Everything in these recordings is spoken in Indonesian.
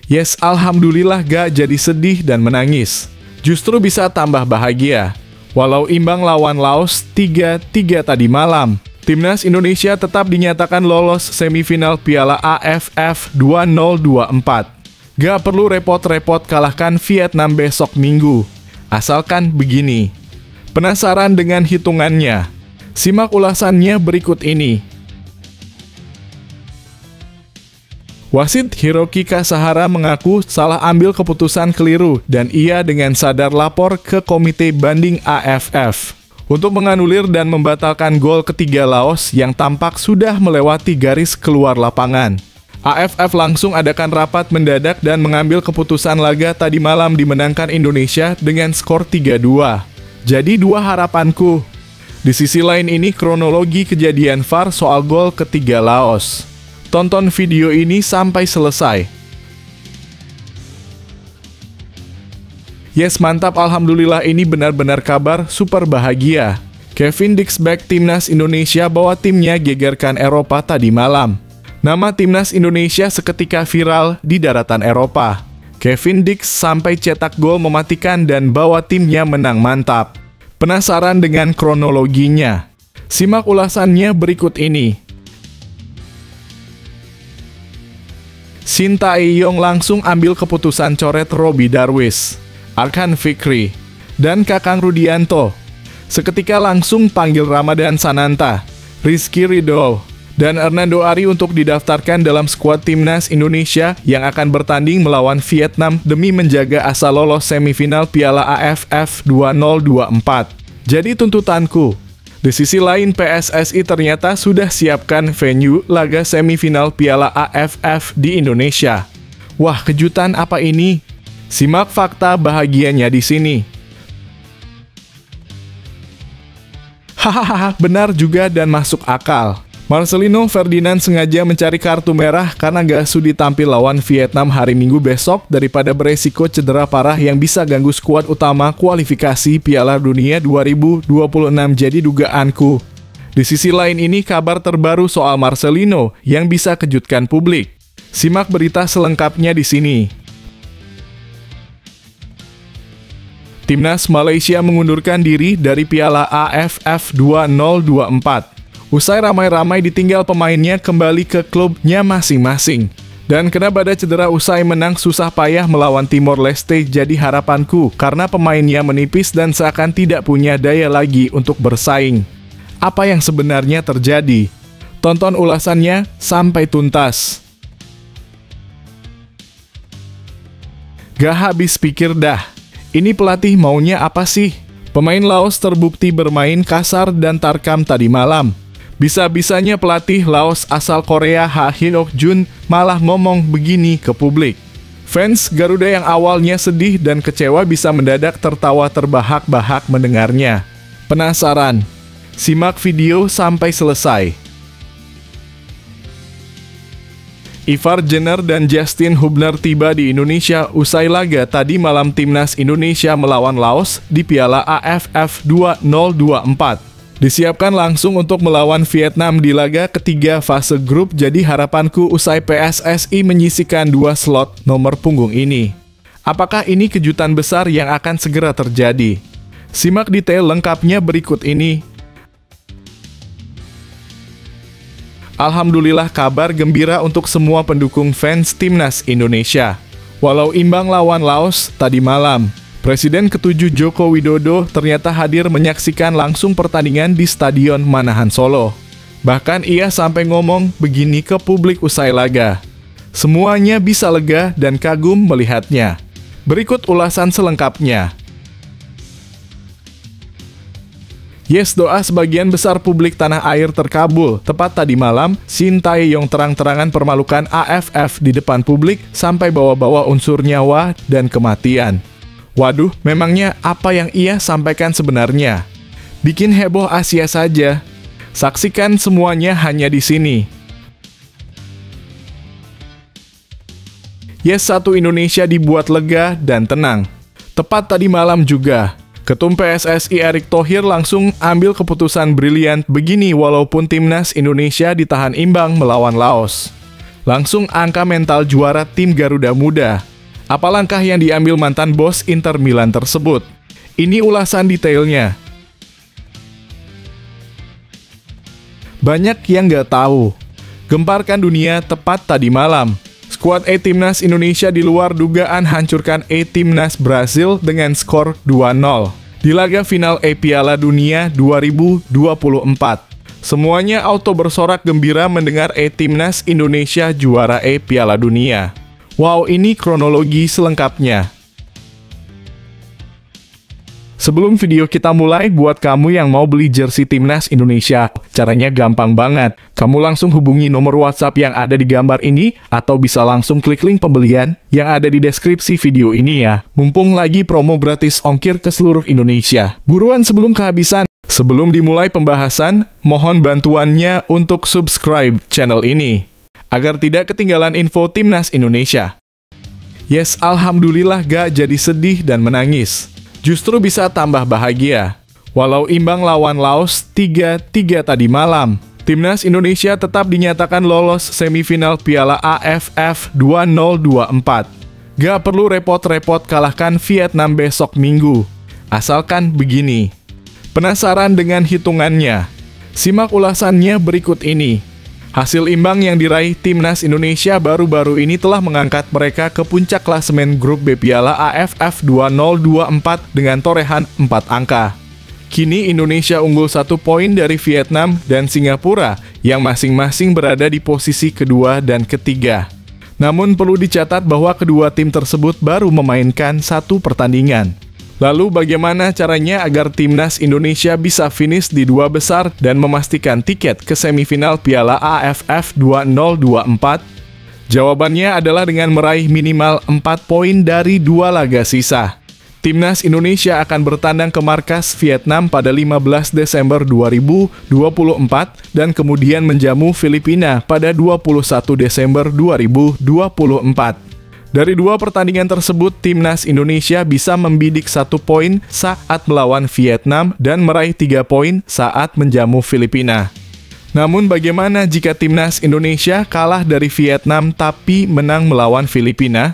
Yes, alhamdulillah gak jadi sedih dan menangis. Justru bisa tambah bahagia. Walau imbang lawan Laos 3-3 tadi malam, Timnas Indonesia tetap dinyatakan lolos semifinal Piala AFF 2024. Gak perlu repot-repot kalahkan Vietnam besok Minggu. Asalkan begini. Penasaran dengan hitungannya? Simak ulasannya berikut ini. Wasit Hiroki Kasahara mengaku salah ambil keputusan keliru dan ia dengan sadar lapor ke Komite Banding AFF untuk menganulir dan membatalkan gol ketiga Laos yang tampak sudah melewati garis keluar lapangan. AFF langsung adakan rapat mendadak dan mengambil keputusan laga tadi malam dimenangkan Indonesia dengan skor 3-2. Jadi dua harapanku. Di sisi lain ini kronologi kejadian VAR soal gol ketiga Laos. Tonton video ini sampai selesai. Yes, mantap, alhamdulillah, ini benar-benar kabar super bahagia. Kevin Dix back Timnas Indonesia bawa timnya gegerkan Eropa tadi malam. Nama Timnas Indonesia seketika viral di daratan Eropa. Kevin Dix sampai cetak gol mematikan dan bawa timnya menang mantap. Penasaran dengan kronologinya? Simak ulasannya berikut ini. Shin Tae-yong langsung ambil keputusan coret Robby Darwish, Arkan Fikri, dan Kakang Rudianto. Seketika langsung panggil Ramadan Sananta, Rizky Ridho, dan Hernando Ari untuk didaftarkan dalam skuad Timnas Indonesia yang akan bertanding melawan Vietnam demi menjaga asa lolos semifinal Piala AFF 2024. Jadi tuntutanku, di sisi lain PSSI ternyata sudah siapkan venue laga semifinal Piala AFF di Indonesia. Wah, kejutan apa ini? Simak fakta bahagianya di sini. Hahaha, benar juga dan masuk akal. Marcelino Ferdinand sengaja mencari kartu merah karena gak sudi tampil lawan Vietnam hari Minggu besok daripada beresiko cedera parah yang bisa ganggu skuad utama kualifikasi Piala Dunia 2026, jadi dugaanku. Di sisi lain ini kabar terbaru soal Marcelino yang bisa kejutkan publik. Simak berita selengkapnya di sini. Timnas Malaysia mengundurkan diri dari Piala AFF 2024. Usai ramai-ramai ditinggal pemainnya kembali ke klubnya masing-masing. Dan kena badai cedera usai menang susah payah melawan Timor Leste, jadi harapanku karena pemainnya menipis dan seakan tidak punya daya lagi untuk bersaing. Apa yang sebenarnya terjadi? Tonton ulasannya sampai tuntas. Gak habis pikir dah, ini pelatih maunya apa sih? Pemain Laos terbukti bermain kasar dan tarkam tadi malam. Bisa-bisanya pelatih Laos asal Korea Ha Hyuk-jun malah ngomong begini ke publik. Fans Garuda yang awalnya sedih dan kecewa bisa mendadak tertawa terbahak-bahak mendengarnya. Penasaran? Simak video sampai selesai. Ivar Jenner dan Justin Hubner tiba di Indonesia usai laga tadi malam Timnas Indonesia melawan Laos di Piala AFF 2024. Disiapkan langsung untuk melawan Vietnam di laga ketiga fase grup, jadi harapanku usai PSSI menyisikan 2 slot nomor punggung ini. Apakah ini kejutan besar yang akan segera terjadi? Simak detail lengkapnya berikut ini. Alhamdulillah, kabar gembira untuk semua pendukung fans Timnas Indonesia. Walau imbang lawan Laos tadi malam, Presiden ke-7 Joko Widodo ternyata hadir menyaksikan langsung pertandingan di Stadion Manahan Solo. Bahkan ia sampai ngomong begini ke publik usai laga. Semuanya bisa lega dan kagum melihatnya. Berikut ulasan selengkapnya. Yes, doa sebagian besar publik tanah air terkabul. Tepat tadi malam, Shin Tae-yong terang-terangan permalukan AFF di depan publik sampai bawa-bawa unsur nyawa dan kematian. Waduh, memangnya apa yang ia sampaikan sebenarnya? Bikin heboh Asia saja. Saksikan semuanya hanya di sini. Yes, satu Indonesia dibuat lega dan tenang. Tepat tadi malam juga, Ketum PSSI Erick Thohir langsung ambil keputusan brilian begini walaupun Timnas Indonesia ditahan imbang melawan Laos. Langsung angka mental juara tim Garuda Muda. Apa langkah yang diambil mantan bos Inter Milan tersebut? Ini ulasan detailnya. Banyak yang nggak tahu. Gemparkan dunia tepat tadi malam. Skuad Timnas Indonesia di luar dugaan hancurkan Timnas Brasil dengan skor 2-0 di laga final Piala Dunia 2024. Semuanya auto bersorak gembira mendengar Timnas Indonesia juara Piala Dunia. Wow, ini kronologi selengkapnya. Sebelum video kita mulai, buat kamu yang mau beli jersey Timnas Indonesia, caranya gampang banget. Kamu langsung hubungi nomor WhatsApp yang ada di gambar ini, atau bisa langsung klik link pembelian yang ada di deskripsi video ini ya. Mumpung lagi promo gratis ongkir ke seluruh Indonesia. Buruan sebelum kehabisan. Sebelum dimulai pembahasan, mohon bantuannya untuk subscribe channel ini, agar tidak ketinggalan info Timnas Indonesia. Yes, alhamdulillah gak jadi sedih dan menangis. Justru bisa tambah bahagia. Walau imbang lawan Laos 3-3 tadi malam, Timnas Indonesia tetap dinyatakan lolos semifinal Piala AFF 2024. Gak perlu repot-repot kalahkan Vietnam besok Minggu. Asalkan begini. Penasaran dengan hitungannya? Simak ulasannya berikut ini. Hasil imbang yang diraih Timnas Indonesia baru-baru ini telah mengangkat mereka ke puncak klasemen grup B Piala AFF 2024 dengan torehan 4 angka. Kini Indonesia unggul 1 poin dari Vietnam dan Singapura yang masing-masing berada di posisi kedua dan ketiga. Namun perlu dicatat bahwa kedua tim tersebut baru memainkan 1 pertandingan. Lalu bagaimana caranya agar Timnas Indonesia bisa finish di 2 besar dan memastikan tiket ke semifinal Piala AFF 2024? Jawabannya adalah dengan meraih minimal 4 poin dari 2 laga sisa. Timnas Indonesia akan bertandang ke markas Vietnam pada 15 Desember 2024 dan kemudian menjamu Filipina pada 21 Desember 2024. Dari 2 pertandingan tersebut, Timnas Indonesia bisa membidik 1 poin saat melawan Vietnam dan meraih 3 poin saat menjamu Filipina. Namun bagaimana jika Timnas Indonesia kalah dari Vietnam tapi menang melawan Filipina?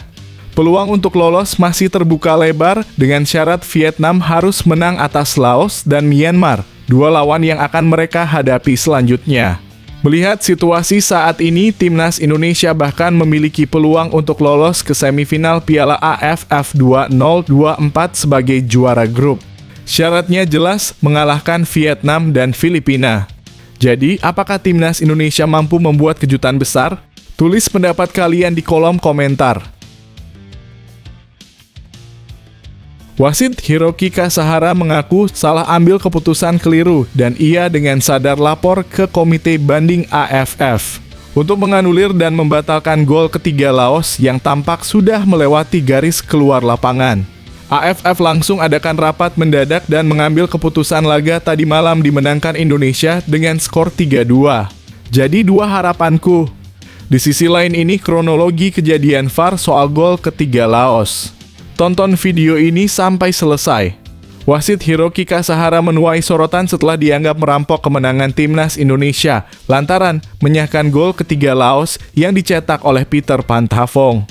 Peluang untuk lolos masih terbuka lebar dengan syarat Vietnam harus menang atas Laos dan Myanmar, 2 lawan yang akan mereka hadapi selanjutnya. Melihat situasi saat ini, Timnas Indonesia bahkan memiliki peluang untuk lolos ke semifinal Piala AFF 2024 sebagai juara grup. Syaratnya jelas mengalahkan Vietnam dan Filipina. Jadi, apakah Timnas Indonesia mampu membuat kejutan besar? Tulis pendapat kalian di kolom komentar. Wasit Hiroki Kasahara mengaku salah ambil keputusan keliru dan ia dengan sadar lapor ke Komite Banding AFF untuk menganulir dan membatalkan gol ketiga Laos yang tampak sudah melewati garis keluar lapangan. AFF langsung adakan rapat mendadak dan mengambil keputusan laga tadi malam dimenangkan Indonesia dengan skor 3-2. Jadi 2 harapanku. Di sisi lain ini kronologi kejadian VAR soal gol ketiga Laos. Tonton video ini sampai selesai. Wasit Hiroki Kasahara menuai sorotan setelah dianggap merampok kemenangan Timnas Indonesia lantaran menyahkan gol ketiga Laos yang dicetak oleh Peter Panthavong.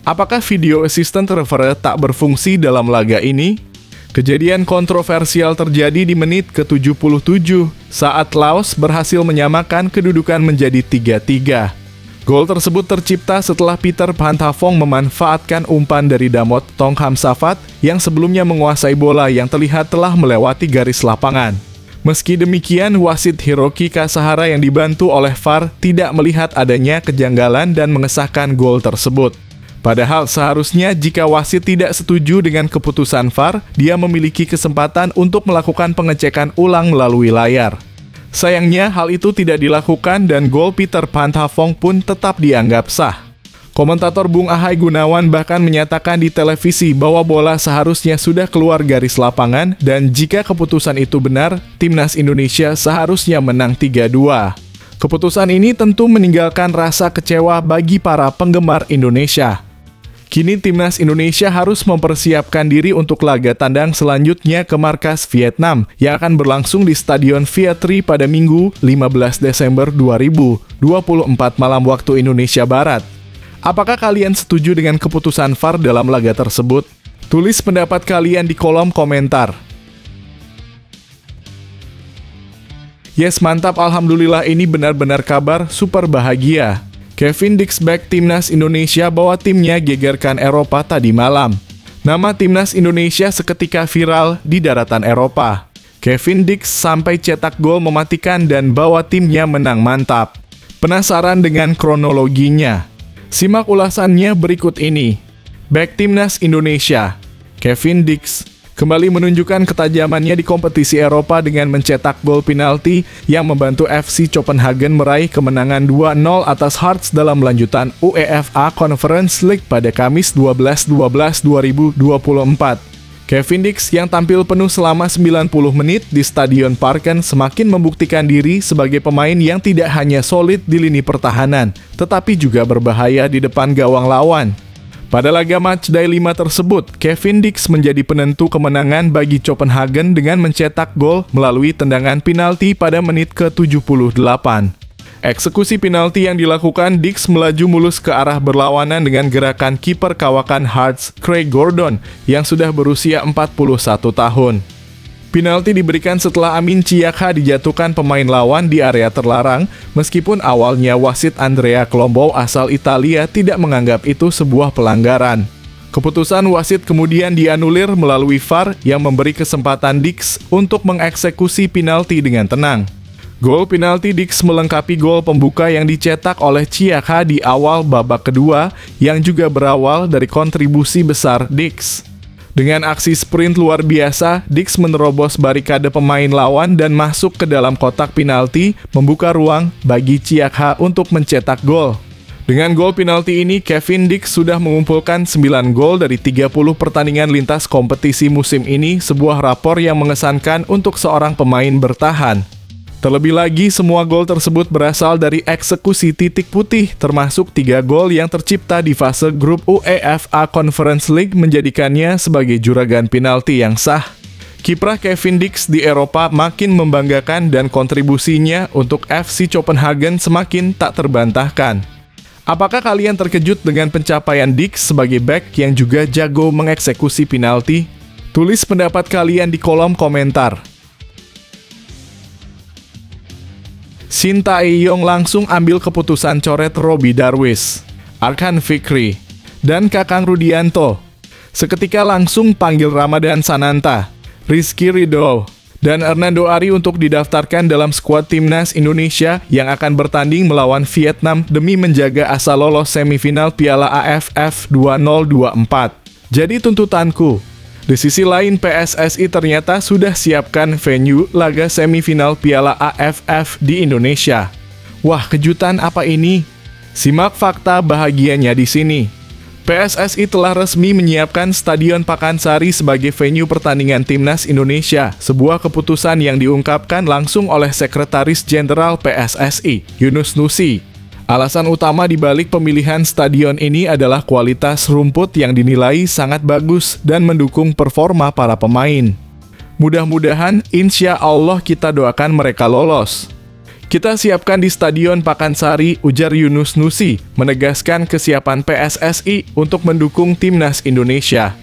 Apakah video assistant referee tak berfungsi dalam laga ini? Kejadian kontroversial terjadi di menit ke-77 saat Laos berhasil menyamakan kedudukan menjadi 3-3. Gol tersebut tercipta setelah Peter Panthavong memanfaatkan umpan dari Damot Tongkham-Savat yang sebelumnya menguasai bola yang terlihat telah melewati garis lapangan. Meski demikian, wasit Hiroki Kasahara yang dibantu oleh VAR tidak melihat adanya kejanggalan dan mengesahkan gol tersebut. Padahal seharusnya jika wasit tidak setuju dengan keputusan VAR, dia memiliki kesempatan untuk melakukan pengecekan ulang melalui layar. Sayangnya hal itu tidak dilakukan dan gol Peter Panthavong pun tetap dianggap sah. Komentator Bung Ahai Gunawan bahkan menyatakan di televisi bahwa bola seharusnya sudah keluar garis lapangan dan jika keputusan itu benar, Timnas Indonesia seharusnya menang 3-2. Keputusan ini tentu meninggalkan rasa kecewa bagi para penggemar Indonesia. Kini timnas Indonesia harus mempersiapkan diri untuk laga tandang selanjutnya ke markas Vietnam yang akan berlangsung di Stadion Vietri pada Minggu 15 Desember 2024 malam waktu Indonesia Barat. Apakah kalian setuju dengan keputusan VAR dalam laga tersebut? Tulis pendapat kalian di kolom komentar. Yes, mantap, alhamdulillah, ini benar-benar kabar super bahagia. Kevin Dix back timnas Indonesia bawa timnya gegerkan Eropa tadi malam. Nama timnas Indonesia seketika viral di daratan Eropa. Kevin Dix sampai cetak gol mematikan dan bawa timnya menang mantap. Penasaran dengan kronologinya? Simak ulasannya berikut ini. Back timnas Indonesia, Kevin Dix, kembali menunjukkan ketajamannya di kompetisi Eropa dengan mencetak gol penalti yang membantu FC Copenhagen meraih kemenangan 2-0 atas Hearts dalam lanjutan UEFA Conference League pada Kamis 12/12/2024. Kevin Dix yang tampil penuh selama 90 menit di Stadion Parken semakin membuktikan diri sebagai pemain yang tidak hanya solid di lini pertahanan, tetapi juga berbahaya di depan gawang lawan. Pada laga matchday 5 tersebut, Kevin Dix menjadi penentu kemenangan bagi Copenhagen dengan mencetak gol melalui tendangan penalti pada menit ke-78. Eksekusi penalti yang dilakukan, Dix melaju mulus ke arah berlawanan dengan gerakan kiper kawakan Hearts, Craig Gordon, yang sudah berusia 41 tahun. Penalti diberikan setelah Amin Ciyakha dijatuhkan pemain lawan di area terlarang, meskipun awalnya wasit Andrea Colombo asal Italia tidak menganggap itu sebuah pelanggaran. Keputusan wasit kemudian dianulir melalui VAR yang memberi kesempatan Dix untuk mengeksekusi penalti dengan tenang. Gol penalti Dix melengkapi gol pembuka yang dicetak oleh Ciyakha di awal babak kedua, yang juga berawal dari kontribusi besar Dix. Dengan aksi sprint luar biasa, Dix menerobos barikade pemain lawan dan masuk ke dalam kotak penalti, membuka ruang bagi Ciyakha untuk mencetak gol. Dengan gol penalti ini, Kevin Dix sudah mengumpulkan 9 gol dari 30 pertandingan lintas kompetisi musim ini, sebuah rapor yang mengesankan untuk seorang pemain bertahan. Terlebih lagi, semua gol tersebut berasal dari eksekusi titik putih, termasuk 3 gol yang tercipta di fase grup UEFA Conference League menjadikannya sebagai juragan penalti yang sah. Kiprah Kevin Dix di Eropa makin membanggakan dan kontribusinya untuk FC Copenhagen semakin tak terbantahkan. Apakah kalian terkejut dengan pencapaian Dix sebagai back yang juga jago mengeksekusi penalti? Tulis pendapat kalian di kolom komentar. Sintayong langsung ambil keputusan coret Robby Darwish, Arkan Fikri, dan Kakang Rudianto. Seketika langsung panggil Ramadan Sananta, Rizky Ridho, dan Hernando Ari untuk didaftarkan dalam skuad timnas Indonesia yang akan bertanding melawan Vietnam demi menjaga asa lolos semifinal Piala AFF 2024. Jadi tuntutanku, di sisi lain, PSSI ternyata sudah siapkan venue laga semifinal Piala AFF di Indonesia. Wah, kejutan apa ini? Simak fakta bahagianya di sini. PSSI telah resmi menyiapkan Stadion Pakansari sebagai venue pertandingan timnas Indonesia, sebuah keputusan yang diungkapkan langsung oleh Sekretaris Jenderal PSSI, Yunus Nusi. Alasan utama dibalik pemilihan stadion ini adalah kualitas rumput yang dinilai sangat bagus dan mendukung performa para pemain. Mudah-mudahan, insya Allah kita doakan mereka lolos. Kita siapkan di Stadion Pakansari, ujar Yunus Nusi, menegaskan kesiapan PSSI untuk mendukung timnas Indonesia.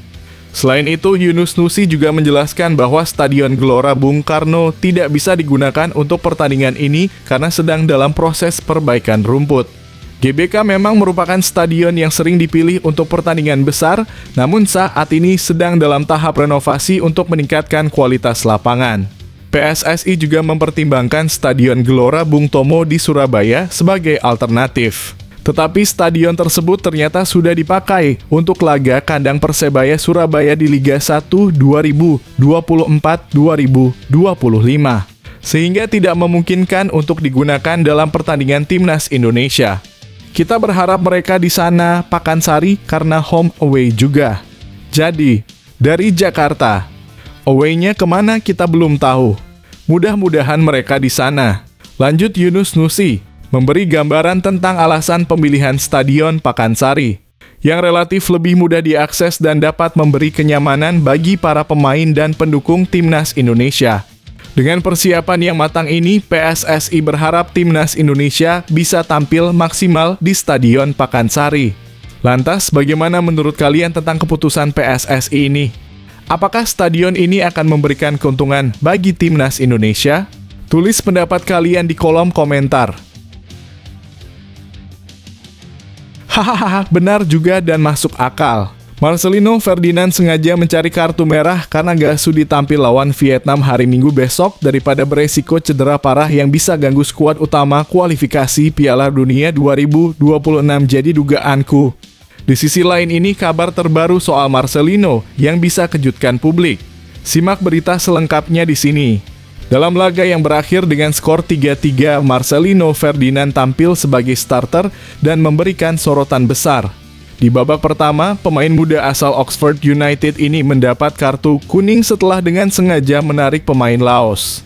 Selain itu, Yunus Nusi juga menjelaskan bahwa Stadion Gelora Bung Karno tidak bisa digunakan untuk pertandingan ini karena sedang dalam proses perbaikan rumput. GBK memang merupakan stadion yang sering dipilih untuk pertandingan besar, namun saat ini sedang dalam tahap renovasi untuk meningkatkan kualitas lapangan. PSSI juga mempertimbangkan Stadion Gelora Bung Tomo di Surabaya sebagai alternatif. Tetapi stadion tersebut ternyata sudah dipakai untuk laga kandang Persebaya Surabaya di Liga 1 2024-2025, sehingga tidak memungkinkan untuk digunakan dalam pertandingan timnas Indonesia. Kita berharap mereka di sana Pakansari karena home away juga. Jadi, dari Jakarta, away-nya kemana kita belum tahu. Mudah-mudahan mereka di sana. Lanjut Yunus Nusi memberi gambaran tentang alasan pemilihan Stadion Pakansari. yang relatif lebih mudah diakses dan dapat memberi kenyamanan bagi para pemain dan pendukung Timnas Indonesia. Dengan persiapan yang matang ini, PSSI berharap Timnas Indonesia bisa tampil maksimal di Stadion Pakansari. Lantas, bagaimana menurut kalian tentang keputusan PSSI ini? Apakah stadion ini akan memberikan keuntungan bagi Timnas Indonesia? Tulis pendapat kalian di kolom komentar. Hahaha, benar juga dan masuk akal. Marcelino Ferdinand sengaja mencari kartu merah karena gak sudi tampil lawan Vietnam hari Minggu besok daripada beresiko cedera parah yang bisa ganggu skuad utama kualifikasi Piala Dunia 2026, jadi dugaanku. Di sisi lain ini kabar terbaru soal Marcelino yang bisa kejutkan publik. Simak berita selengkapnya di sini. Dalam laga yang berakhir dengan skor 3-3, Marcelino Ferdinand tampil sebagai starter dan memberikan sorotan besar. Di babak pertama, pemain muda asal Oxford United ini mendapat kartu kuning setelah dengan sengaja menarik pemain Laos.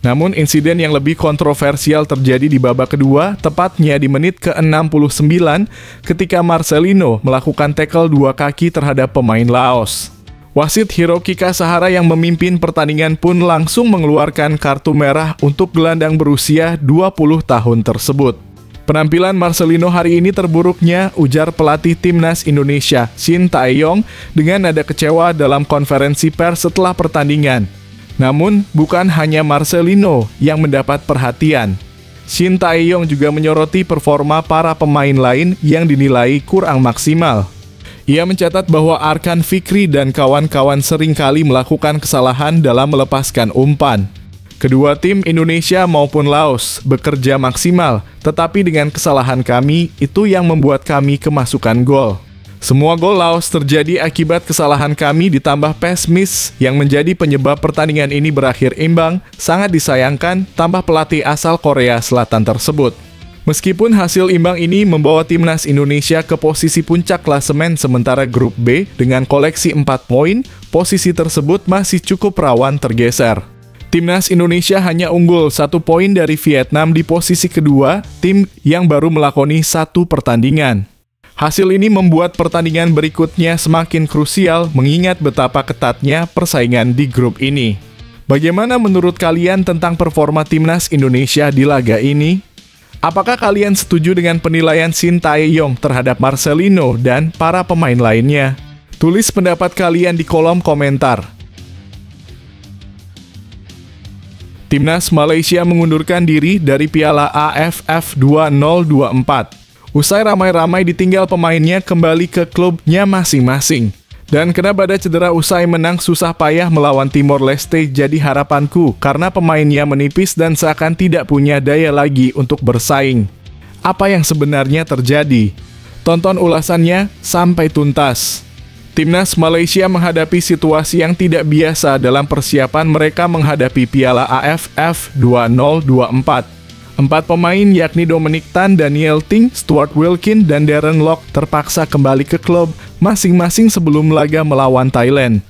Namun insiden yang lebih kontroversial terjadi di babak kedua, tepatnya di menit ke-69 ketika Marcelino melakukan tackle dua kaki terhadap pemain Laos. Wasit Hiroki Kasahara yang memimpin pertandingan pun langsung mengeluarkan kartu merah untuk gelandang berusia 20 tahun tersebut. Penampilan Marcelino hari ini terburuknya, ujar pelatih Timnas Indonesia, Shin Tae-yong, dengan nada kecewa dalam konferensi pers setelah pertandingan. Namun, bukan hanya Marcelino yang mendapat perhatian. Shin Tae-yong juga menyoroti performa para pemain lain yang dinilai kurang maksimal. Ia mencatat bahwa Arkan Fikri dan kawan-kawan seringkali melakukan kesalahan dalam melepaskan umpan. Kedua tim Indonesia maupun Laos bekerja maksimal, tetapi dengan kesalahan kami, itu yang membuat kami kemasukan gol. Semua gol Laos terjadi akibat kesalahan kami ditambah pass miss yang menjadi penyebab pertandingan ini berakhir imbang, sangat disayangkan, tambah pelatih asal Korea Selatan tersebut. Meskipun hasil imbang ini membawa Timnas Indonesia ke posisi puncak klasemen sementara grup B dengan koleksi 4 poin, posisi tersebut masih cukup rawan tergeser. Timnas Indonesia hanya unggul 1 poin dari Vietnam di posisi kedua, tim yang baru melakoni 1 pertandingan. Hasil ini membuat pertandingan berikutnya semakin krusial mengingat betapa ketatnya persaingan di grup ini. Bagaimana menurut kalian tentang performa Timnas Indonesia di laga ini? Apakah kalian setuju dengan penilaian Shin Tae-yong terhadap Marcelino dan para pemain lainnya? Tulis pendapat kalian di kolom komentar. Timnas Malaysia mengundurkan diri dari Piala AFF 2024. Usai ramai-ramai ditinggal pemainnya kembali ke klubnya masing-masing. Dan kena badai cedera usai menang susah payah melawan Timor Leste jadi harapanku karena pemainnya menipis dan seakan tidak punya daya lagi untuk bersaing. Apa yang sebenarnya terjadi? Tonton ulasannya sampai tuntas. Timnas Malaysia menghadapi situasi yang tidak biasa dalam persiapan mereka menghadapi Piala AFF 2024. 4 pemain yakni Dominic Tan, Daniel Ting, Stuart Wilkin, dan Darren Lock terpaksa kembali ke klub masing-masing sebelum laga melawan Thailand.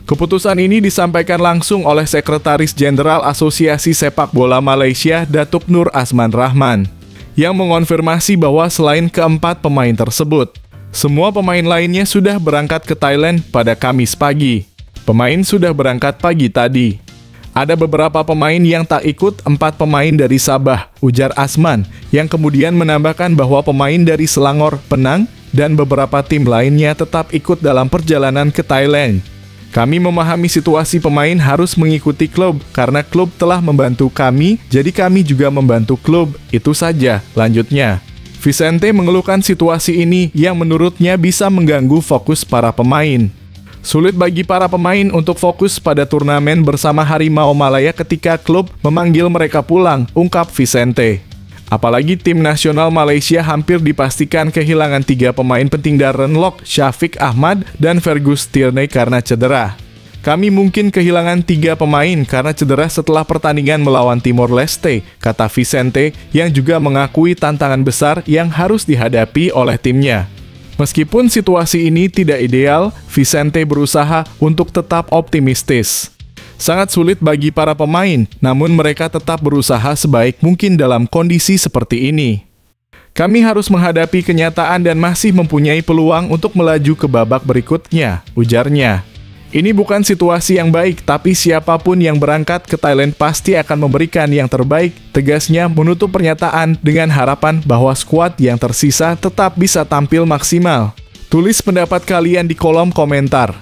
Keputusan ini disampaikan langsung oleh Sekretaris Jenderal Asosiasi Sepak Bola Malaysia, Datuk Nur Azman Rahman, yang mengonfirmasi bahwa selain keempat pemain tersebut, semua pemain lainnya sudah berangkat ke Thailand pada Kamis pagi. Pemain sudah berangkat pagi tadi. Ada beberapa pemain yang tak ikut, 4 pemain dari Sabah, ujar Azman, yang kemudian menambahkan bahwa pemain dari Selangor, Penang, dan beberapa tim lainnya tetap ikut dalam perjalanan ke Thailand. Kami memahami situasi pemain harus mengikuti klub, karena klub telah membantu kami, jadi kami juga membantu klub, itu saja, lanjutnya. Vicente mengeluhkan situasi ini yang menurutnya bisa mengganggu fokus para pemain. Sulit bagi para pemain untuk fokus pada turnamen bersama Harimau Malaya ketika klub memanggil mereka pulang, ungkap Vicente. Apalagi tim nasional Malaysia hampir dipastikan kehilangan 3 pemain penting Darren Lock, Syafiq Ahmad, dan Fergus Tierney karena cedera. Kami mungkin kehilangan 3 pemain karena cedera setelah pertandingan melawan Timor Leste, kata Vicente yang juga mengakui tantangan besar yang harus dihadapi oleh timnya. Meskipun situasi ini tidak ideal, Vicente berusaha untuk tetap optimistis. Sangat sulit bagi para pemain, namun mereka tetap berusaha sebaik mungkin dalam kondisi seperti ini. Kami harus menghadapi kenyataan dan masih mempunyai peluang untuk melaju ke babak berikutnya, ujarnya. Ini bukan situasi yang baik, tapi siapapun yang berangkat ke Thailand pasti akan memberikan yang terbaik, tegasnya menutup pernyataan dengan harapan bahwa skuad yang tersisa tetap bisa tampil maksimal. Tulis pendapat kalian di kolom komentar.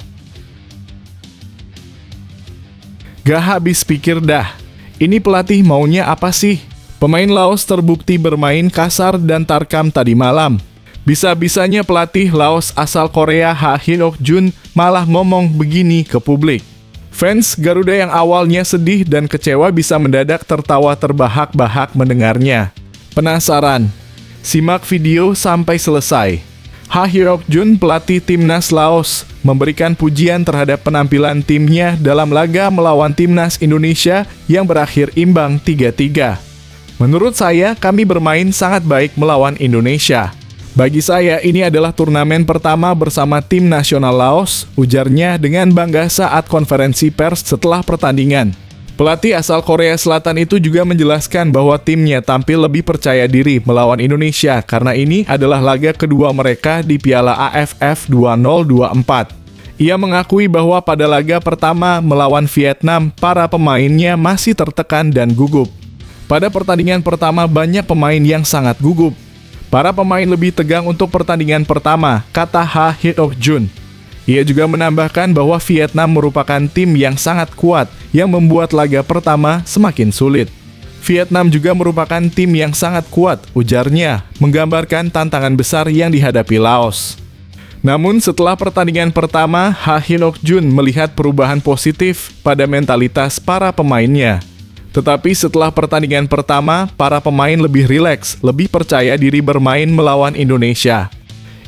Gak habis pikir dah, ini pelatih maunya apa sih? Pemain Laos terbukti bermain kasar dan tarkam tadi malam. Bisa-bisanya pelatih Laos asal Korea Ha Hyok-jun malah ngomong begini ke publik. Fans Garuda yang awalnya sedih dan kecewa bisa mendadak tertawa terbahak-bahak mendengarnya. Penasaran? Simak video sampai selesai. Ha Hyok-jun, pelatih timnas Laos, memberikan pujian terhadap penampilan timnya dalam laga melawan timnas Indonesia yang berakhir imbang 3-3. Menurut saya, kami bermain sangat baik melawan Indonesia. Bagi saya, ini adalah turnamen pertama bersama tim nasional Laos, ujarnya dengan bangga saat konferensi pers setelah pertandingan. Pelatih asal Korea Selatan itu juga menjelaskan bahwa timnya tampil lebih percaya diri melawan Indonesia karena ini adalah laga kedua mereka di Piala AFF 2024. Ia mengakui bahwa pada laga pertama melawan Vietnam, para pemainnya masih tertekan dan gugup. Pada pertandingan pertama banyak pemain yang sangat gugup. Para pemain lebih tegang untuk pertandingan pertama, kata Ha Hyok-jun. Ia juga menambahkan bahwa Vietnam merupakan tim yang sangat kuat yang membuat laga pertama semakin sulit. Vietnam juga merupakan tim yang sangat kuat, ujarnya, menggambarkan tantangan besar yang dihadapi Laos. Namun setelah pertandingan pertama, Ha Hyok-jun melihat perubahan positif pada mentalitas para pemainnya. Tetapi setelah pertandingan pertama, para pemain lebih rileks, lebih percaya diri bermain melawan Indonesia.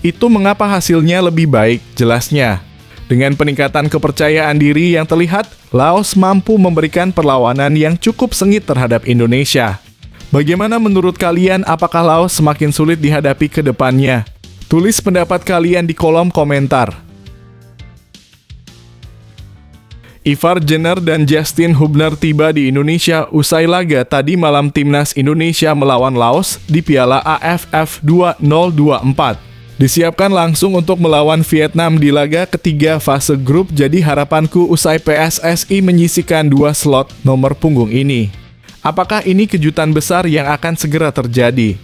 Itu mengapa hasilnya lebih baik, jelasnya. Dengan peningkatan kepercayaan diri yang terlihat, Laos mampu memberikan perlawanan yang cukup sengit terhadap Indonesia. Bagaimana menurut kalian, apakah Laos semakin sulit dihadapi ke depannya? Tulis pendapat kalian di kolom komentar. Ivar Jenner dan Justin Hubner tiba di Indonesia usai laga tadi malam timnas Indonesia melawan Laos di Piala AFF 2024. Disiapkan langsung untuk melawan Vietnam di laga ketiga fase grup, jadi harapanku usai PSSI menyisihkan 2 slot nomor punggung ini. Apakah ini kejutan besar yang akan segera terjadi?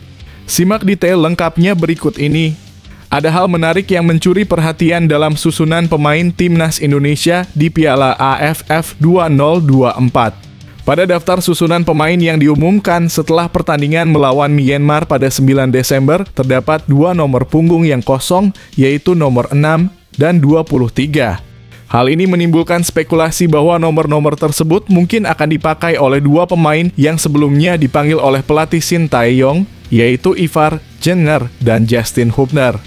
Simak detail lengkapnya berikut ini. Ada hal menarik yang mencuri perhatian dalam susunan pemain timnas Indonesia di Piala AFF 2024. Pada daftar susunan pemain yang diumumkan setelah pertandingan melawan Myanmar pada 9 Desember, terdapat 2 nomor punggung yang kosong, yaitu nomor 6 dan 23. Hal ini menimbulkan spekulasi bahwa nomor-nomor tersebut mungkin akan dipakai oleh 2 pemain yang sebelumnya dipanggil oleh pelatih Shin Tae-yong, yaitu Ivar Jenner dan Justin Hubner.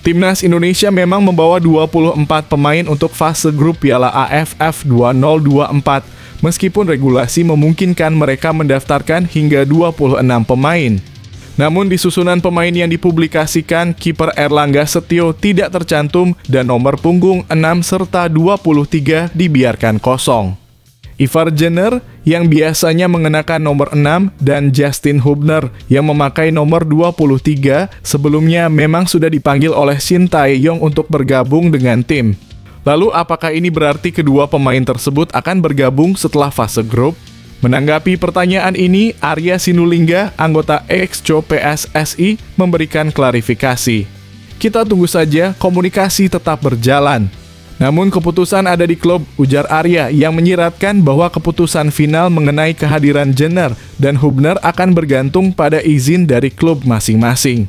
Timnas Indonesia memang membawa 24 pemain untuk fase grup Piala AFF 2024, meskipun regulasi memungkinkan mereka mendaftarkan hingga 26 pemain. Namun di susunan pemain yang dipublikasikan, kiper Erlangga Setio tidak tercantum dan nomor punggung 6 serta 23 dibiarkan kosong. Ivar Jenner yang biasanya mengenakan nomor 6 dan Justin Hubner yang memakai nomor 23 sebelumnya memang sudah dipanggil oleh Shin Tae-yong untuk bergabung dengan tim. Lalu apakah ini berarti kedua pemain tersebut akan bergabung setelah fase grup? Menanggapi pertanyaan ini, Arya Sinulinga, anggota EXCO PSSI, memberikan klarifikasi. Kita tunggu saja, komunikasi tetap berjalan. Namun keputusan ada di klub, ujar Arya yang menyiratkan bahwa keputusan final mengenai kehadiran Jenner dan Hubner akan bergantung pada izin dari klub masing-masing.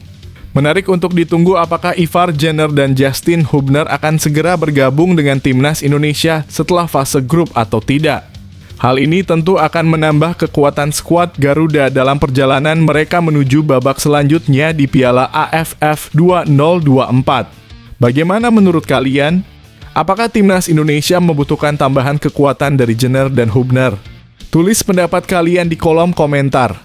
Menarik untuk ditunggu apakah Ivar Jenner dan Justin Hubner akan segera bergabung dengan timnas Indonesia setelah fase grup atau tidak. Hal ini tentu akan menambah kekuatan skuad Garuda dalam perjalanan mereka menuju babak selanjutnya di Piala AFF 2024. Bagaimana menurut kalian? Apakah timnas Indonesia membutuhkan tambahan kekuatan dari Jenner dan Hubner? Tulis pendapat kalian di kolom komentar.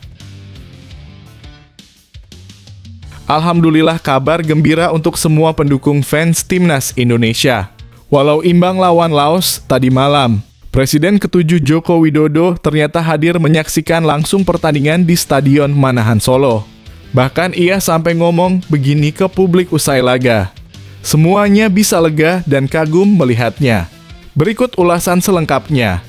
Alhamdulillah, kabar gembira untuk semua pendukung fans timnas Indonesia. Walau imbang lawan Laos tadi malam, Presiden ke-7 Joko Widodo ternyata hadir menyaksikan langsung pertandingan di Stadion Manahan Solo. Bahkan ia sampai ngomong begini ke publik usai laga. Semuanya bisa lega dan kagum melihatnya. Berikut ulasan selengkapnya.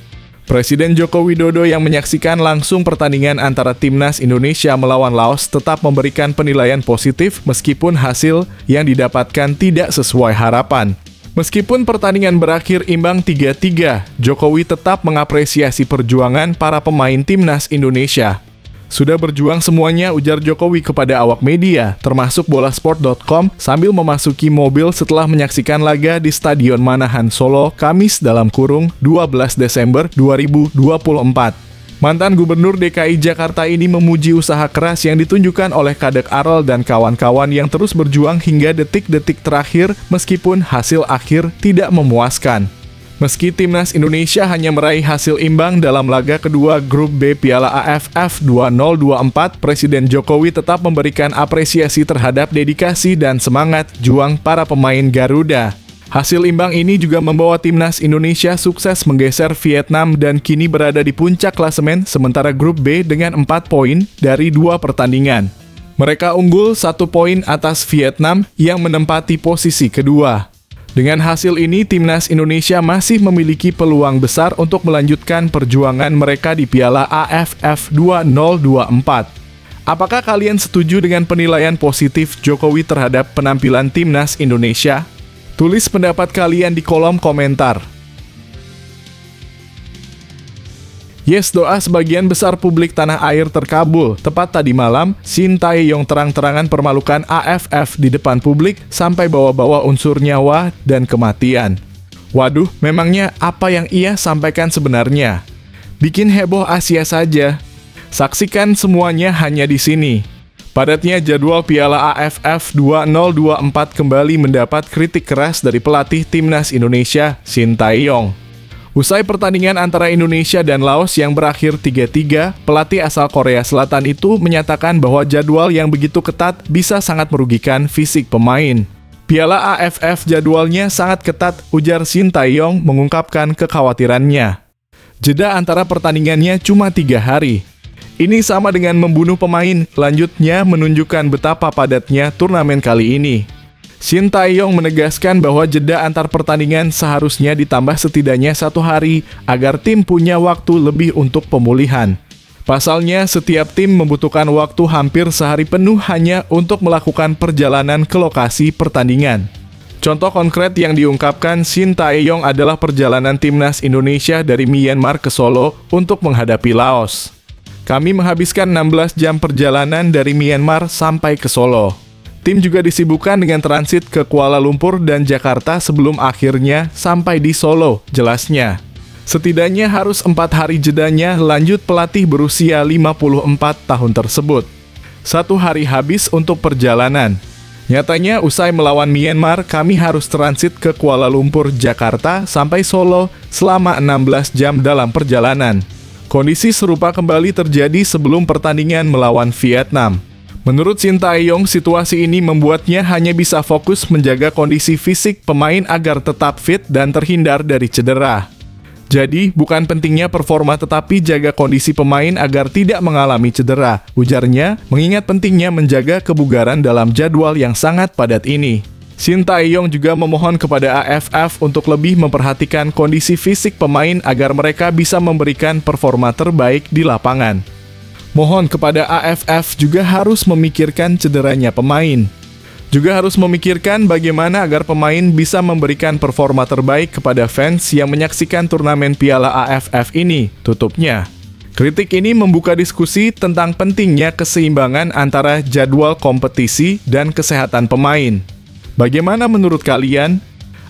Presiden Joko Widodo yang menyaksikan langsung pertandingan antara Timnas Indonesia melawan Laos tetap memberikan penilaian positif meskipun hasil yang didapatkan tidak sesuai harapan. Meskipun pertandingan berakhir imbang 3-3, Jokowi tetap mengapresiasi perjuangan para pemain Timnas Indonesia. Sudah berjuang semuanya, ujar Jokowi kepada awak media, termasuk bolasport.com sambil memasuki mobil setelah menyaksikan laga di Stadion Manahan Solo, Kamis (12 Desember 2024). Mantan Gubernur DKI Jakarta ini memuji usaha keras yang ditunjukkan oleh Kadek Arol dan kawan-kawan yang terus berjuang hingga detik-detik terakhir meskipun hasil akhir tidak memuaskan. Meski Timnas Indonesia hanya meraih hasil imbang dalam laga kedua Grup B Piala AFF 2024, Presiden Jokowi tetap memberikan apresiasi terhadap dedikasi dan semangat juang para pemain Garuda. Hasil imbang ini juga membawa Timnas Indonesia sukses menggeser Vietnam dan kini berada di puncak klasemen sementara Grup B dengan 4 poin dari 2 pertandingan. Mereka unggul 1 poin atas Vietnam yang menempati posisi kedua. Dengan hasil ini, Timnas Indonesia masih memiliki peluang besar untuk melanjutkan perjuangan mereka di Piala AFF 2024. Apakah kalian setuju dengan penilaian positif Jokowi terhadap penampilan Timnas Indonesia? Tulis pendapat kalian di kolom komentar. Yes, doa sebagian besar publik tanah air terkabul. Tepat tadi malam, Shin Tae-yong terang-terangan permalukan AFF di depan publik sampai bawa-bawa unsur nyawa dan kematian. Waduh, memangnya apa yang ia sampaikan sebenarnya? Bikin heboh Asia saja. Saksikan semuanya hanya di sini. Padatnya jadwal Piala AFF 2024 kembali mendapat kritik keras dari pelatih Timnas Indonesia, Shin Tae-yong. Usai pertandingan antara Indonesia dan Laos yang berakhir 3-3, pelatih asal Korea Selatan itu menyatakan bahwa jadwal yang begitu ketat bisa sangat merugikan fisik pemain. Piala AFF jadwalnya sangat ketat, ujar Shin Tae-yong mengungkapkan kekhawatirannya. Jeda antara pertandingannya cuma 3 hari. Ini sama dengan membunuh pemain, lanjutnya menunjukkan betapa padatnya turnamen kali ini. Shin Tae-yong menegaskan bahwa jeda antar pertandingan seharusnya ditambah setidaknya 1 hari agar tim punya waktu lebih untuk pemulihan. Pasalnya, setiap tim membutuhkan waktu hampir sehari penuh hanya untuk melakukan perjalanan ke lokasi pertandingan. Contoh konkret yang diungkapkan Shin Tae-yong adalah perjalanan Timnas Indonesia dari Myanmar ke Solo untuk menghadapi Laos. Kami menghabiskan 16 jam perjalanan dari Myanmar sampai ke Solo. Tim juga disibukkan dengan transit ke Kuala Lumpur dan Jakarta sebelum akhirnya sampai di Solo, jelasnya. Setidaknya harus 4 hari jedanya, lanjut pelatih berusia 54 tahun tersebut. 1 hari habis untuk perjalanan. Nyatanya usai melawan Myanmar, kami harus transit ke Kuala Lumpur, Jakarta sampai Solo selama 16 jam dalam perjalanan. Kondisi serupa kembali terjadi sebelum pertandingan melawan Vietnam. Menurut Shin Tae-yong, situasi ini membuatnya hanya bisa fokus menjaga kondisi fisik pemain agar tetap fit dan terhindar dari cedera. Jadi, bukan pentingnya performa tetapi jaga kondisi pemain agar tidak mengalami cedera, ujarnya, mengingat pentingnya menjaga kebugaran dalam jadwal yang sangat padat ini. Shin Tae-yong juga memohon kepada AFF untuk lebih memperhatikan kondisi fisik pemain agar mereka bisa memberikan performa terbaik di lapangan. Mohon kepada AFF juga harus memikirkan cederanya pemain. Juga harus memikirkan bagaimana agar pemain bisa memberikan performa terbaik kepada fans yang menyaksikan turnamen Piala AFF ini, tutupnya. Kritik ini membuka diskusi tentang pentingnya keseimbangan antara jadwal kompetisi dan kesehatan pemain. Bagaimana menurut kalian?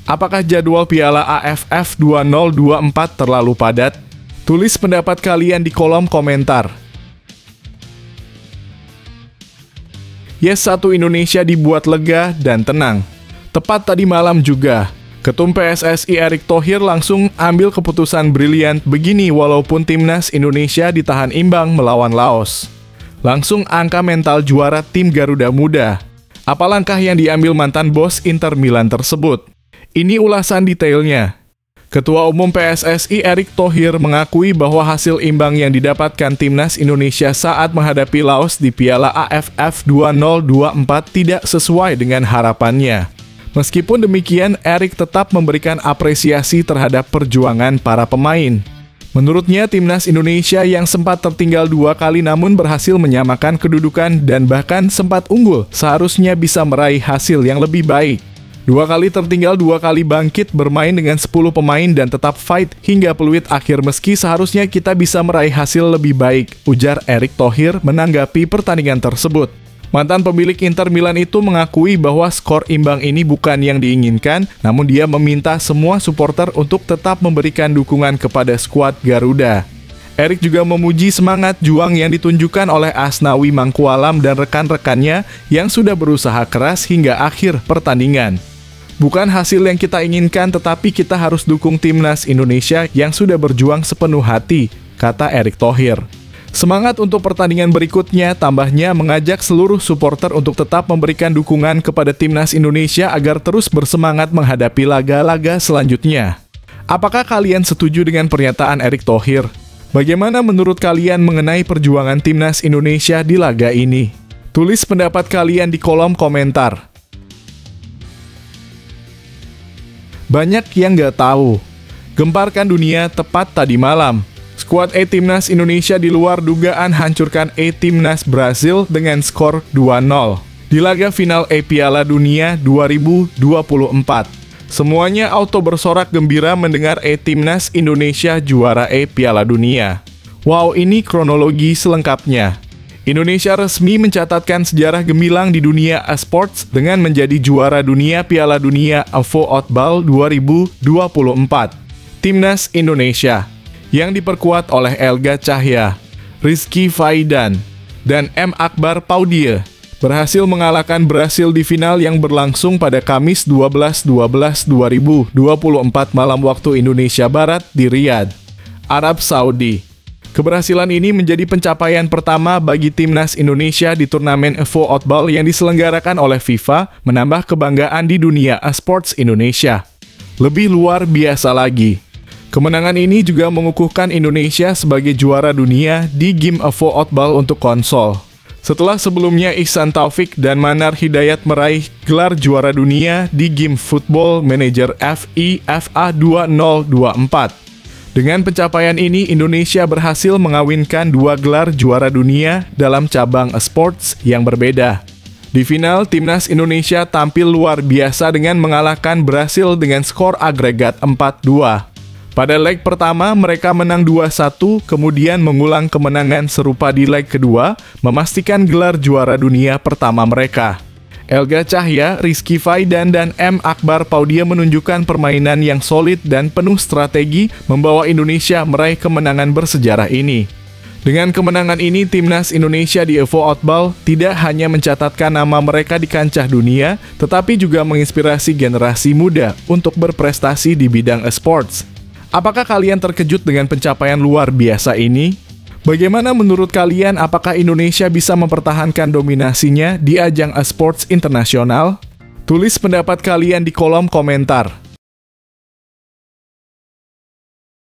Apakah jadwal Piala AFF 2024 terlalu padat? Tulis pendapat kalian di kolom komentar. Yes, 1 Indonesia dibuat lega dan tenang. Tepat tadi malam juga, Ketum PSSI Erick Thohir langsung ambil keputusan brilian begini walaupun Timnas Indonesia ditahan imbang melawan Laos. Langsung angka mental juara tim Garuda Muda. Apa langkah yang diambil mantan bos Inter Milan tersebut? Ini ulasan detailnya. Ketua Umum PSSI Erick Thohir mengakui bahwa hasil imbang yang didapatkan Timnas Indonesia saat menghadapi Laos di Piala AFF 2024 tidak sesuai dengan harapannya. Meskipun demikian, Erick tetap memberikan apresiasi terhadap perjuangan para pemain. Menurutnya, Timnas Indonesia yang sempat tertinggal 2 kali namun berhasil menyamakan kedudukan dan bahkan sempat unggul seharusnya bisa meraih hasil yang lebih baik. 2 kali tertinggal, 2 kali bangkit, bermain dengan 10 pemain dan tetap fight hingga peluit akhir meski seharusnya kita bisa meraih hasil lebih baik, ujar Erick Thohir menanggapi pertandingan tersebut. Mantan pemilik Inter Milan itu mengakui bahwa skor imbang ini bukan yang diinginkan, namun dia meminta semua supporter untuk tetap memberikan dukungan kepada skuad Garuda. Erick juga memuji semangat juang yang ditunjukkan oleh Asnawi Mangkualam dan rekan-rekannya yang sudah berusaha keras hingga akhir pertandingan. Bukan hasil yang kita inginkan, tetapi kita harus dukung Timnas Indonesia yang sudah berjuang sepenuh hati, kata Erick Thohir. Semangat untuk pertandingan berikutnya, tambahnya mengajak seluruh supporter untuk tetap memberikan dukungan kepada Timnas Indonesia agar terus bersemangat menghadapi laga-laga selanjutnya. Apakah kalian setuju dengan pernyataan Erick Thohir? Bagaimana menurut kalian mengenai perjuangan Timnas Indonesia di laga ini? Tulis pendapat kalian di kolom komentar. Banyak yang nggak tahu. Gemparkan dunia tepat tadi malam. Skuad Timnas Indonesia di luar dugaan hancurkan Timnas Brasil dengan skor 2-0 di laga final Piala Dunia 2024. Semuanya auto bersorak gembira mendengar Timnas Indonesia juara Piala Dunia. Wow, ini kronologi selengkapnya. Indonesia resmi mencatatkan sejarah gemilang di dunia esports dengan menjadi juara dunia Piala Dunia eFootball 2024. Timnas Indonesia yang diperkuat oleh Elga Cahya, Rizky Faidan, dan M. Akbar Paudie berhasil mengalahkan Brasil di final yang berlangsung pada Kamis 12/12/2024 malam waktu Indonesia Barat di Riyadh, Arab Saudi. Keberhasilan ini menjadi pencapaian pertama bagi Timnas Indonesia di turnamen eFootball yang diselenggarakan oleh FIFA, menambah kebanggaan di dunia esports Indonesia. Lebih luar biasa lagi, kemenangan ini juga mengukuhkan Indonesia sebagai juara dunia di game eFootball untuk konsol. Setelah sebelumnya Ihsan Taufik dan Manar Hidayat meraih gelar juara dunia di game Football Manager FIFA 2024. Dengan pencapaian ini, Indonesia berhasil mengawinkan 2 gelar juara dunia dalam cabang esports yang berbeda. Di final, Timnas Indonesia tampil luar biasa dengan mengalahkan Brasil dengan skor agregat 4-2. Pada leg pertama, mereka menang 2-1, kemudian mengulang kemenangan serupa di leg kedua, memastikan gelar juara dunia pertama mereka. Elga Cahya, Rizky Faidan, dan M. Akbar Paudie menunjukkan permainan yang solid dan penuh strategi membawa Indonesia meraih kemenangan bersejarah ini. Dengan kemenangan ini, Timnas Indonesia di eFootball tidak hanya mencatatkan nama mereka di kancah dunia, tetapi juga menginspirasi generasi muda untuk berprestasi di bidang esports. Apakah kalian terkejut dengan pencapaian luar biasa ini? Bagaimana menurut kalian, apakah Indonesia bisa mempertahankan dominasinya di ajang esports internasional? Tulis pendapat kalian di kolom komentar.